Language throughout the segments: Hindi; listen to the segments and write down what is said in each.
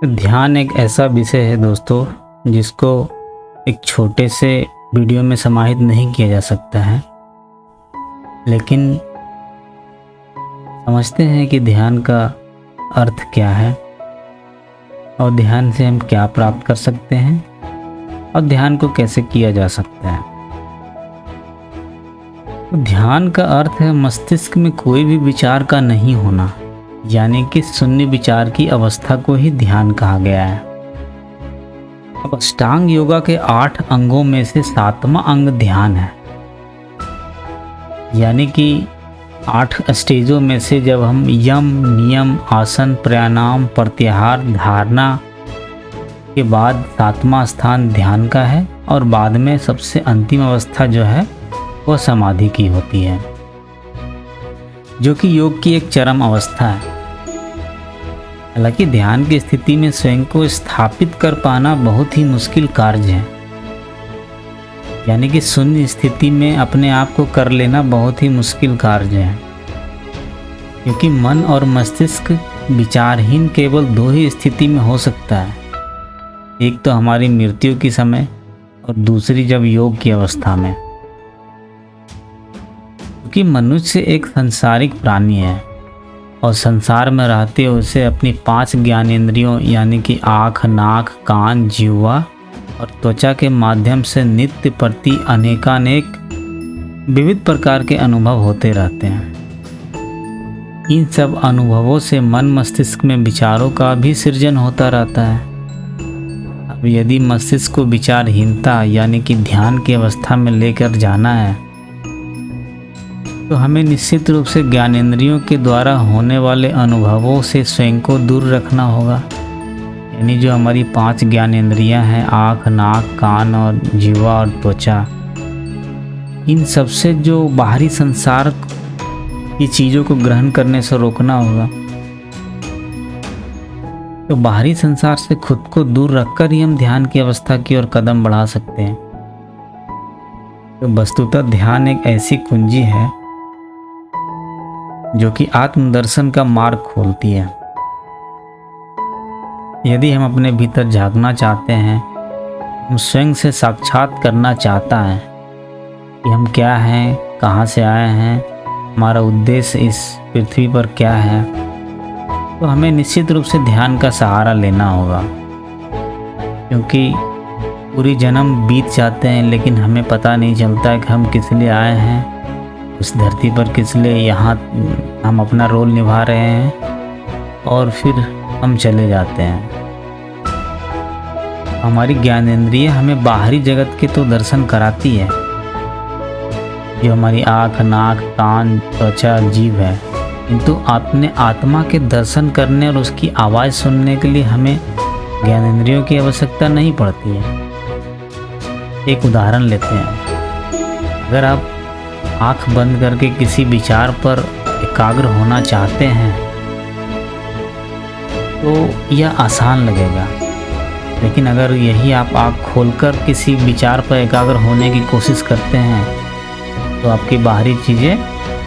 ध्यान एक ऐसा विषय है दोस्तों जिसको एक छोटे से वीडियो में समाहित नहीं किया जा सकता है, लेकिन समझते हैं कि ध्यान का अर्थ क्या है और ध्यान से हम क्या प्राप्त कर सकते हैं और ध्यान को कैसे किया जा सकता है। तो ध्यान का अर्थ है मस्तिष्क में कोई भी विचार का नहीं होना, यानी कि शून्य विचार की अवस्था को ही ध्यान कहा गया है। अब अष्टांग योगा के 8 अंगों में से 7वां अंग ध्यान है, यानी कि 8 स्टेजों में से जब हम यम, नियम, आसन, प्राणायाम, प्रत्याहार, धारणा के बाद 7वां स्थान ध्यान का है और बाद में सबसे अंतिम अवस्था जो है वह समाधि की होती है, जो कि योग की एक चरम अवस्था है। हालांकि ध्यान की स्थिति में स्वयं को स्थापित कर पाना बहुत ही मुश्किल कार्य है, यानी कि शून्य स्थिति में अपने आप को कर लेना बहुत ही मुश्किल कार्य है, क्योंकि मन और मस्तिष्क विचारहीन केवल 2 ही स्थिति में हो सकता है। एक तो हमारी मृत्यु के समय और दूसरी जब योग की अवस्था में, क्योंकि मनुष्य एक सांसारिक प्राणी है और संसार में रहते हुए उसे अपनी 5 ज्ञानेंद्रियों यानी कि आँख, नाक, कान, जिह्वा और त्वचा के माध्यम से नित्य प्रति अनेकानेक विविध प्रकार के अनुभव होते रहते हैं। इन सब अनुभवों से मन मस्तिष्क में विचारों का भी सृजन होता रहता है। अब यदि मस्तिष्क को विचारहीनता यानी कि ध्यान की अवस्था में लेकर जाना है तो हमें निश्चित रूप से ज्ञानेंद्रियों के द्वारा होने वाले अनुभवों से स्वयं को दूर रखना होगा। यानी जो हमारी 5 ज्ञानेंद्रियां हैं, आँख, नाक, कान और जिह्वा और त्वचा, इन सबसे जो बाहरी संसार की चीज़ों को ग्रहण करने से रोकना होगा। तो बाहरी संसार से खुद को दूर रखकर ही हम ध्यान की अवस्था की ओर कदम बढ़ा सकते हैं। तो वस्तुतः ध्यान एक ऐसी कुंजी है जो कि आत्मदर्शन का मार्ग खोलती है। यदि हम अपने भीतर झांकना चाहते हैं, हम स्वयं से साक्षात करना चाहता है कि हम क्या हैं, कहाँ से आए हैं, हमारा उद्देश्य इस पृथ्वी पर क्या है, तो हमें निश्चित रूप से ध्यान का सहारा लेना होगा। क्योंकि पूरी जन्म बीत जाते हैं लेकिन हमें पता नहीं चलता कि हम किस लिए आए हैं, उस धरती पर किस लिए यहाँ हम अपना रोल निभा रहे हैं और फिर हम चले जाते हैं। हमारी ज्ञानेंद्रिय हमें बाहरी जगत के तो दर्शन कराती है, जो हमारी आँख, नाक, कान, त्वचा, जीभ है, किंतु अपने आत्मा के दर्शन करने और उसकी आवाज़ सुनने के लिए हमें ज्ञानेंद्रियों की आवश्यकता नहीं पड़ती है। एक उदाहरण लेते हैं। अगर आप आँख बंद करके किसी विचार पर एकाग्र होना चाहते हैं तो यह आसान लगेगा, लेकिन अगर यही आप आँख खोलकर किसी विचार पर एकाग्र होने की कोशिश करते हैं तो आपकी बाहरी चीज़ें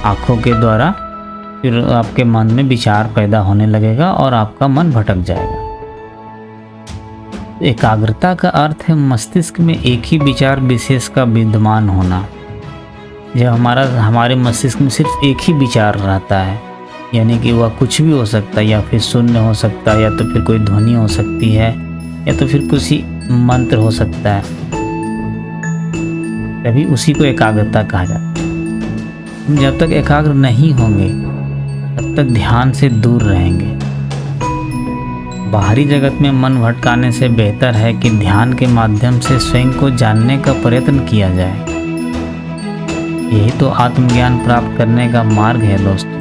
आँखों के द्वारा फिर आपके मन में विचार पैदा होने लगेगा और आपका मन भटक जाएगा। एकाग्रता का अर्थ है मस्तिष्क में एक ही विचार विशेष का विद्यमान होना। जब हमारे मस्तिष्क में सिर्फ एक ही विचार रहता है, यानी कि वह कुछ भी हो सकता है, या फिर शून्य हो सकता है, या तो फिर कोई ध्वनि हो सकती है, या तो फिर कुछ मंत्र हो सकता है, तभी उसी को एकाग्रता कहा जाता है। हम जब तक एकाग्र नहीं होंगे तब तक ध्यान से दूर रहेंगे। बाहरी जगत में मन भटकाने से बेहतर है कि ध्यान के माध्यम से स्वयं को जानने का प्रयत्न किया जाए। यही तो आत्मज्ञान प्राप्त करने का मार्ग है दोस्तों।